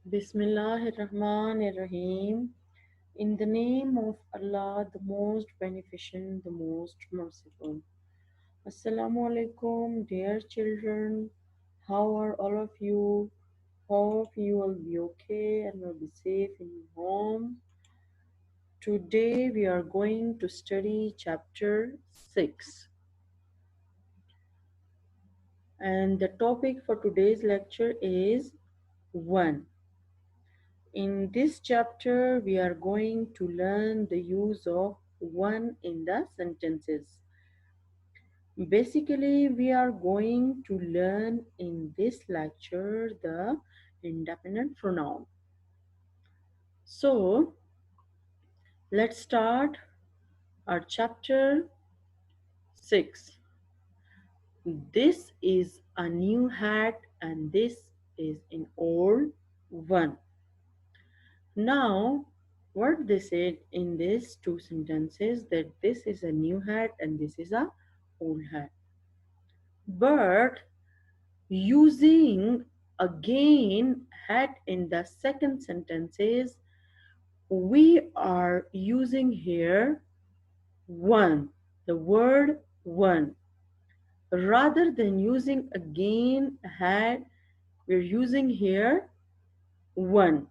Bismillahirrahmanirrahim. In the name of Allah, the most beneficent, the most merciful. Assalamu alaikum, dear children. How are all of you? Hope you will be okay and will be safe in your home. Today we are going to study chapter 6. And the topic for today's lecture is 1. In this chapter, we are going to learn the use of one in the sentences. Basically, we are going to learn in this lecture the indefinite pronoun. So, let's start our chapter 6. This is a new hat and this is an old one. Now, what they said in these two sentences that this is a new hat and this is a old hat. But using again hat in the second sentences, we are using here one, the word one. Rather than using again hat, we're using here one.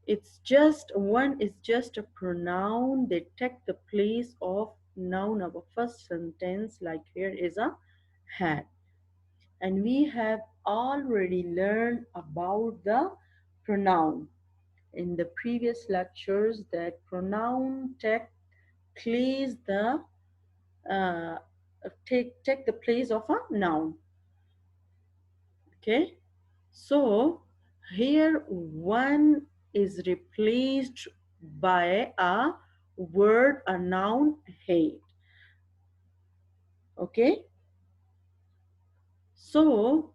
It's just one is just a pronoun that take the place of noun of a first sentence, like here is a hat. And we have already learned about the pronoun in the previous lectures that pronoun take place the uh, take the place of a noun. Okay, so here one is replaced by a word, a noun, hate. Okay, so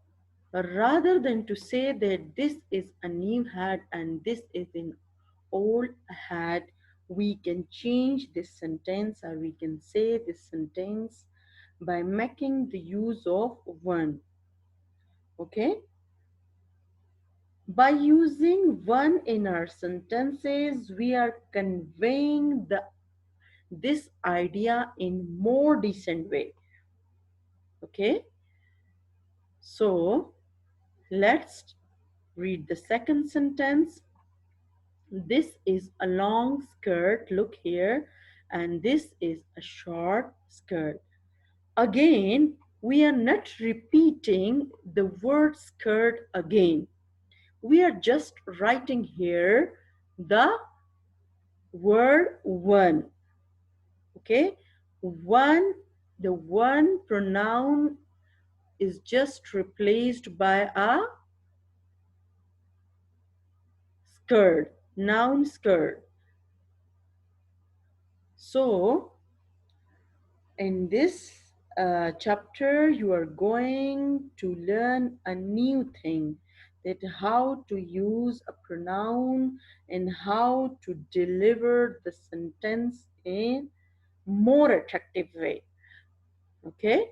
rather than to say that this is a new hat and this is an old hat, we can change this sentence, or we can say this sentence by making the use of one. Okay, by using one in our sentences, we are conveying this idea in more decent way. Okay, so let's read the second sentence. This is a long skirt, look here, and this is a short skirt. Again, we are not repeating the word skirt again. We are just writing here the word one. Okay, one, the one pronoun is just replaced by a skirt, noun skirt. So in this chapter, you are going to learn a new thing, that how to use a pronoun and how to deliver the sentence in more attractive way. Okay,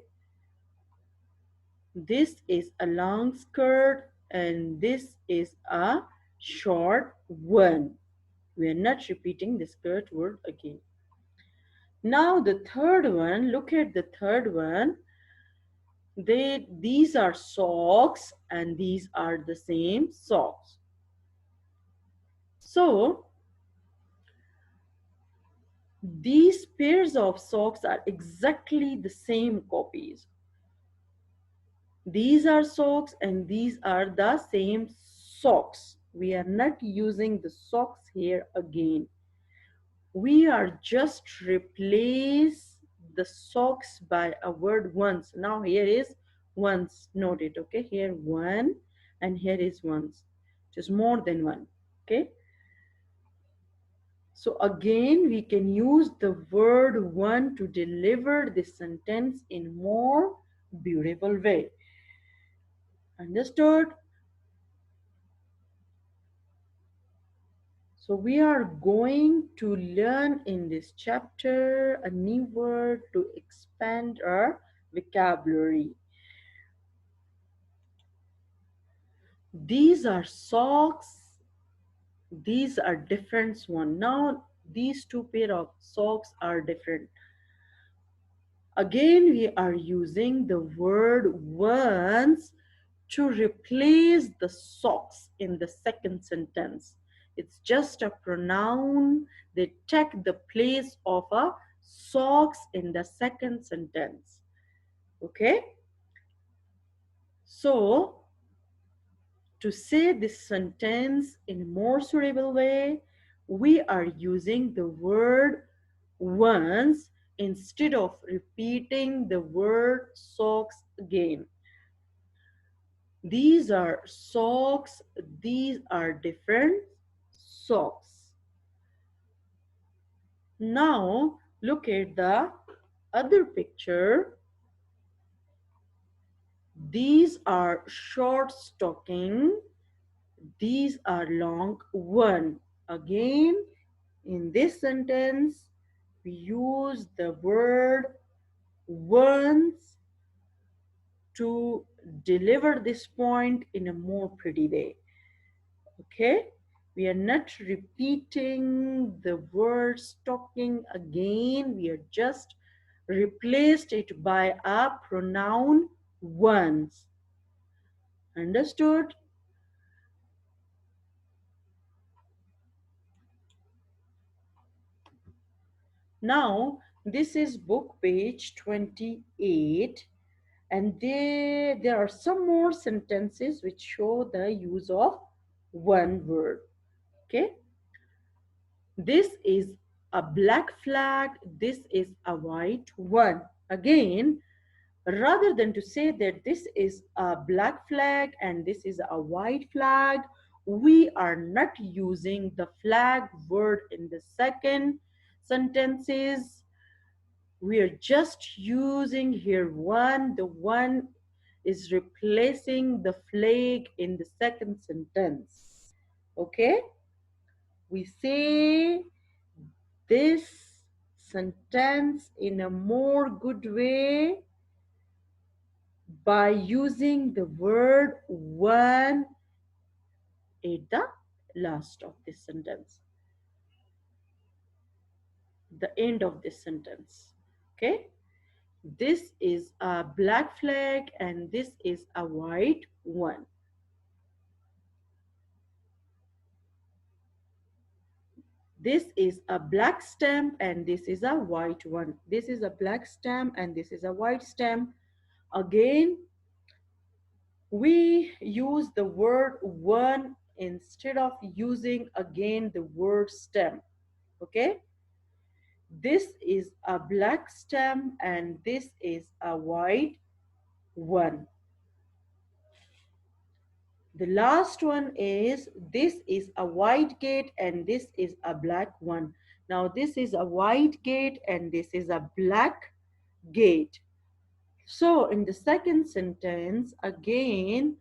this is a long skirt and this is a short one. We are not repeating the skirt word again. Now the third one, look at the third one. These are socks and these are the same socks. So these pairs of socks are exactly the same copies. These are socks and these are the same socks. We are not using the socks here again. We are just replace the socks by a word once. Now here is once, note it, okay? Here one and here is once, just more than one, okay? So again, we can use the word one to deliver this sentence in more beautiful way. Understood? So we are going to learn in this chapter a new word to expand our vocabulary. These are socks. These are different one. Now these two pair of socks are different. Again, we are using the word once to replace the socks in the second sentence. It's just a pronoun. They take the place of a socks in the second sentence. Okay? So, to say this sentence in a more suitable way, we are using the word once instead of repeating the word socks again. These are socks, these are different socks. Now look at the other picture. These are short stocking, these are long one. Again, in this sentence, we use the word once to deliver this point in a more pretty way. Okay, we are not repeating the word stocking again, we are just replaced it by a pronoun once. Understood? Now this is book page 28, and there are some more sentences which show the use of one word. Okay, this is a black flag, this is a white one. Again, rather than to say that this is a black flag and this is a white flag, we are not using the flag word in the second sentences. We are just using here one. The one is replacing the flag in the second sentence. Okay, we say this sentence in a more good way by using the word one at the last of this sentence, the end of this sentence. Okay, this is a black flag and this is a white one. This is a black stamp and this is a white one. This is a black stamp and this is a white stamp. Again, we use the word one instead of using again the word stamp. Okay, this is a black stamp and this is a white one. The last one is this is a white gate and this is a black one. Now this is a white gate and this is a black gate. So in the second sentence, again,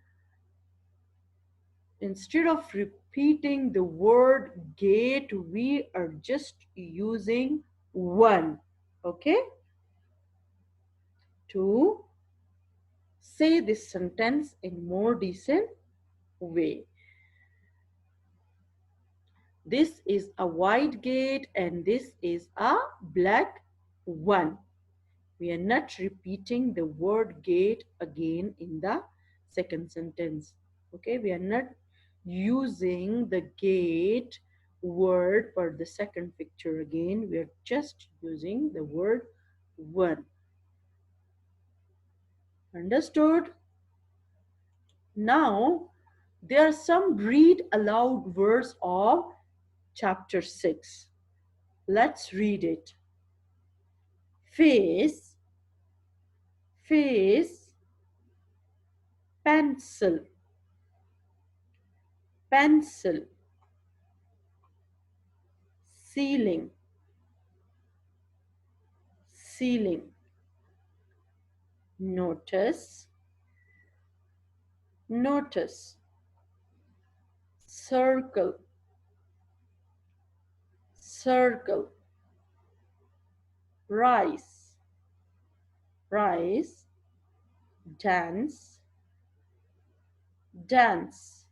instead of repeating the word gate, we are just using one, okay, to say this sentence in more decent way. This is a white gate and this is a black one. We are not repeating the word gate again in the second sentence. Okay, we are not using the gate word for the second picture again. We are just using the word one. Understood? Now, there are some read aloud words of chapter 6. Let's read it. Face, face, pencil, pencil, ceiling, ceiling, notice, notice, circle, circle, rise, rise, dance, dance,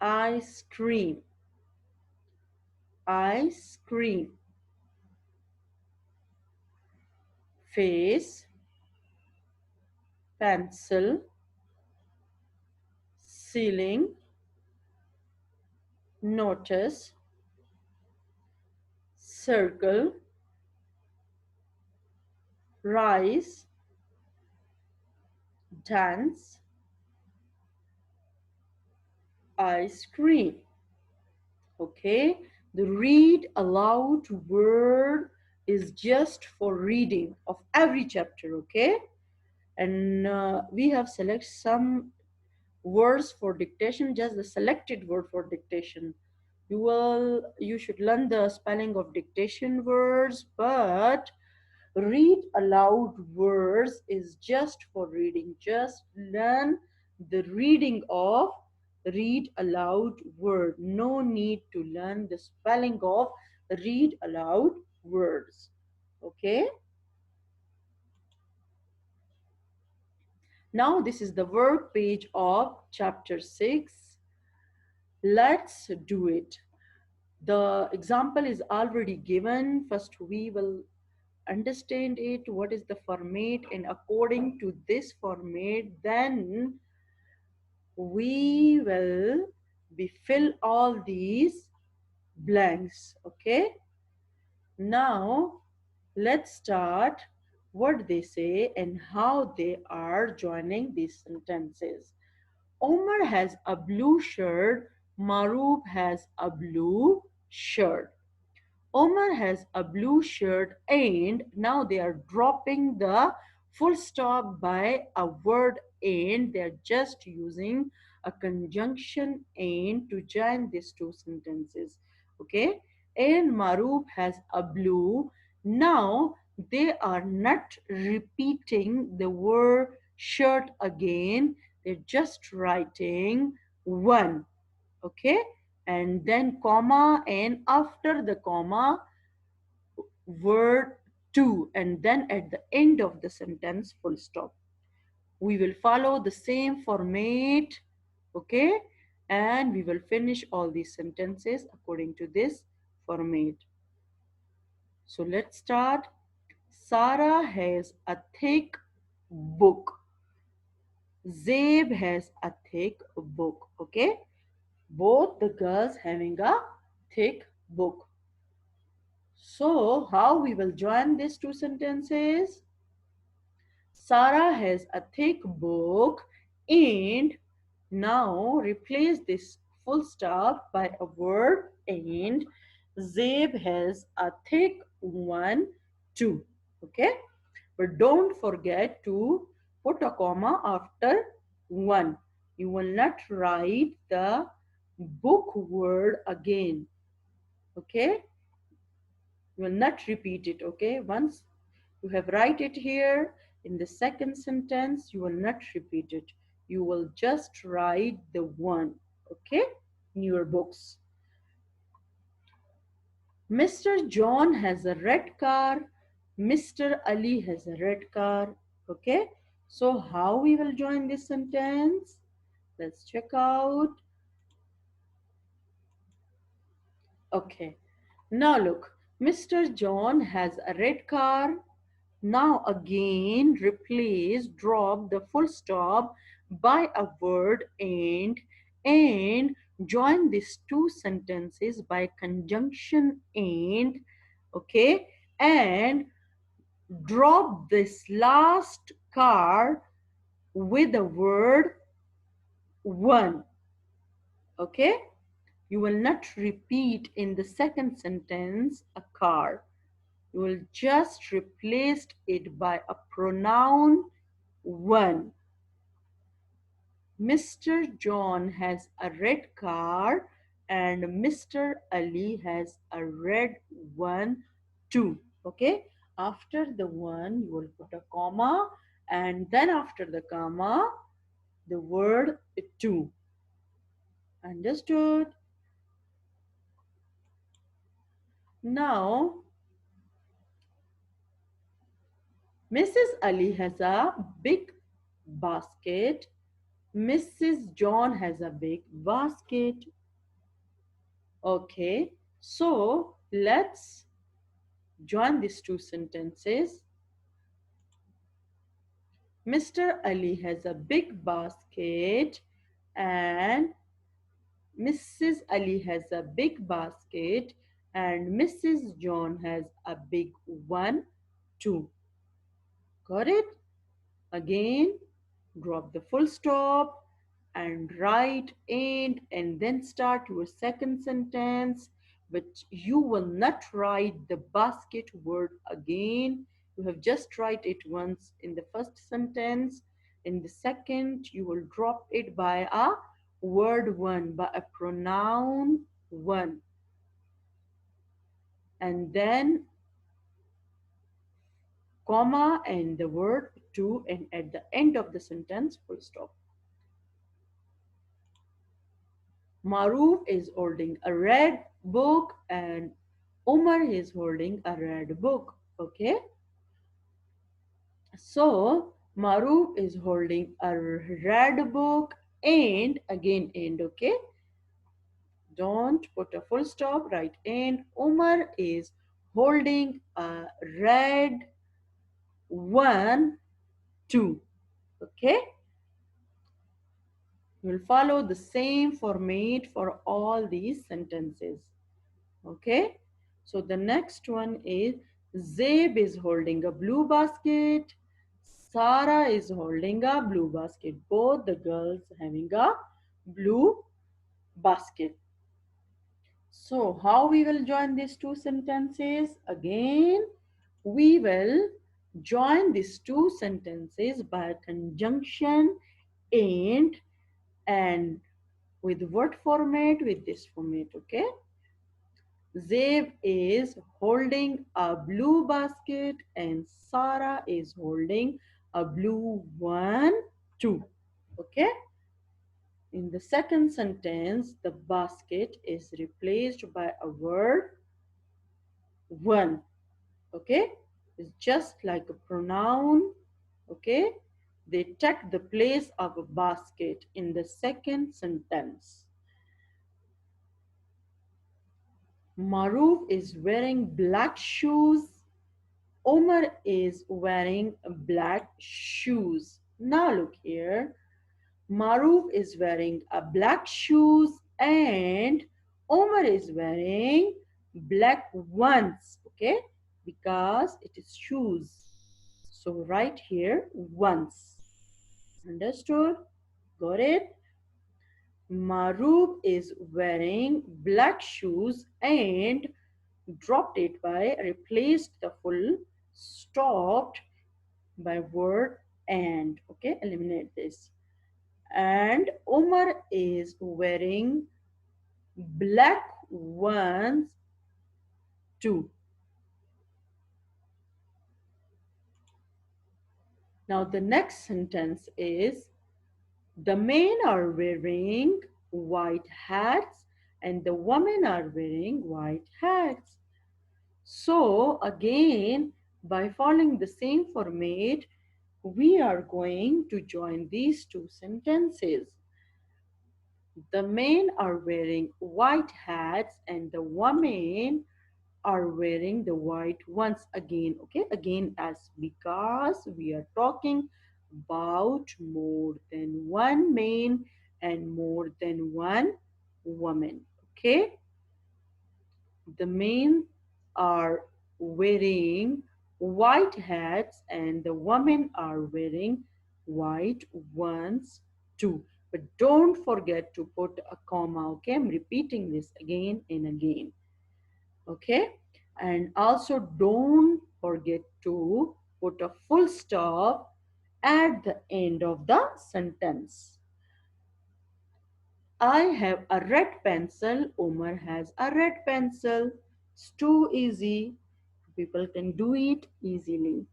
ice cream, ice cream. Face, pencil, ceiling, notice, circle, rise, dance, ice cream. Okay, the read aloud word is just for reading of every chapter. Okay, and we have select some words for dictation, just the selected word for dictation. You should learn the spelling of dictation words, but read aloud words is just for reading. Just learn the reading of read aloud word. No need to learn the spelling of read aloud words. Okay, now this is the work page of chapter 6. Let's do it. The example is already given. First we will understand it, what is the format, and according to this format then we will be fill all these blanks. Okay, now let's start what they say and how they are joining these sentences. Omar has a blue shirt, Maroof has a blue shirt. Omar has a blue shirt, and now they are dropping the full stop by a word and. They're just using a conjunction and to join these two sentences. Okay, and Maroof has a blue. Now they are not repeating the word shirt again, they're just writing one. Okay, and then comma, and after the comma word two, and then at the end of the sentence full stop. We will follow the same format. Okay, and we will finish all these sentences according to this format. So let's start. Sarah has a thick book. Zabe has a thick book. Okay, both the girls having a thick book. So how we will join these two sentences? Sarah has a thick book, and now replace this full stop by a word and. Zabe has a thick one too. Okay, but don't forget to put a comma after one. You will not write the book word again. Okay, you will not repeat it. Okay, once you have write it here in the second sentence, you will not repeat it. You will just write the one. Okay, in your books. Mr. John has a red car. Mr. Ali has a red car. Okay, so how we will join this sentence? Let's check out. Okay, now look, Mr. John has a red car. Now again replace, drop the full stop by a word and join these two sentences by conjunction and. Okay, and drop this last car with the word one. Okay, you will not repeat in the second sentence a car. You will just replace it by a pronoun one. Mr. John has a red car and Mr. Ali has a red one too. Okay, after the one you will put a comma, and then after the comma the word two. Understood? Now Mrs. Ali has a big basket Mrs. John has a big basket. Okay, so let's join these two sentences. Mr. Ali has a big basket and Mrs. Ali has a big basket and Mrs. John has a big one too. Got it? Again, drop the full stop and write and then start your second sentence, but you will not write the basket word again. You have just write it once in the first sentence. In the second, you will drop it by a word one, by a pronoun one, and then comma and the word to, and at the end of the sentence, full stop. Maruf is holding a red book and Umar is holding a red book. Okay, so Maruf is holding a red book and again and. Okay, don't put a full stop, right? And Umar is holding a red one too. Okay, you'll follow the same format for all these sentences. Okay, so the next one is Zabe is holding a blue basket. Sarah is holding a blue basket. Both the girls having a blue basket. So how we will join these two sentences? Again, we will join these two sentences by conjunction and and with what format? With this format. Okay, Zev is holding a blue basket and Sarah is holding a blue one too. Okay. In the second sentence, the basket is replaced by a word one. Okay. It's just like a pronoun. Okay. They take the place of a basket in the second sentence. Maruf is wearing black shoes. Omar is wearing black shoes. Now look here. Maruf is wearing a black shoes and Omar is wearing black ones. Okay? Because it is shoes. So right here ones. Understood? Got it? Maruf is wearing black shoes and dropped it by replaced the full stopped by word and. Okay, eliminate this. And Omar is wearing black ones too. Now the next sentence is the men are wearing white hats and the women are wearing white hats. So again, by following the same format, we are going to join these two sentences. The men are wearing white hats and the women are wearing the white ones again. Okay, again as because we are talking about more than one man and more than one woman. Okay, the men are wearing white hats and the women are wearing white ones too. But don't forget to put a comma. Okay, I'm repeating this again and again. Okay, and also don't forget to put a full stop at the end of the sentence. I have a red pencil. Omar has a red pencil. It's too easy. People can do it easily.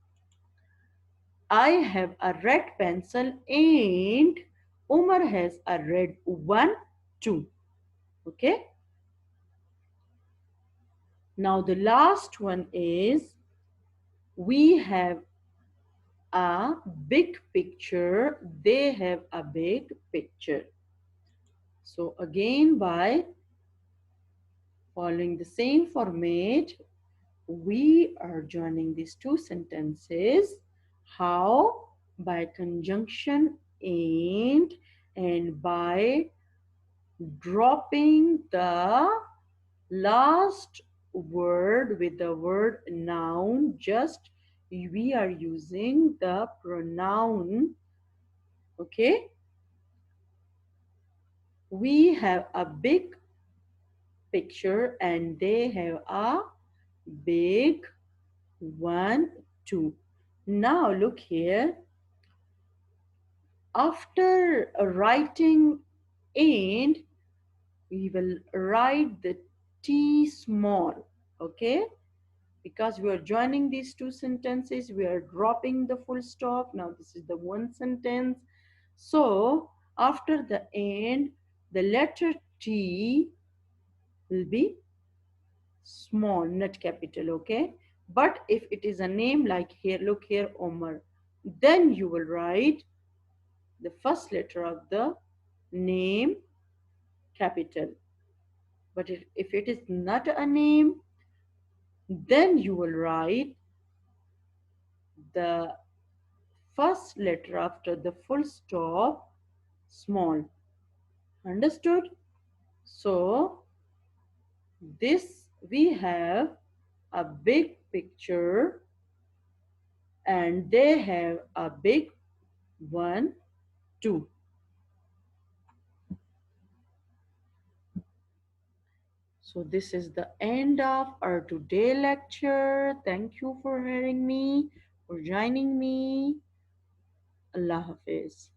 I have a red pencil and Omar has a red one too. Okay. Now the last one is we have a big picture. They have a big picture. So again, by following the same format, we are joining these two sentences. How? By conjunction and by dropping the last word with the word noun. Just we are using the pronoun. Okay, we have a big picture and they have a big one too. Now look here, after writing and we will write the T small. Okay, because we are joining these two sentences, we are dropping the full stop. Now this is the one sentence. So after the end, the letter T will be small, not capital. Okay, but if it is a name like here, look here, Omar, then you will write the first letter of the name capital. But if it is not a name, then you will write the first letter after the full stop small. Understood? So this we have a big picture and they have a big one too. So this is the end of our today lecture. Thank you for hearing me, for joining me. Allah Hafiz.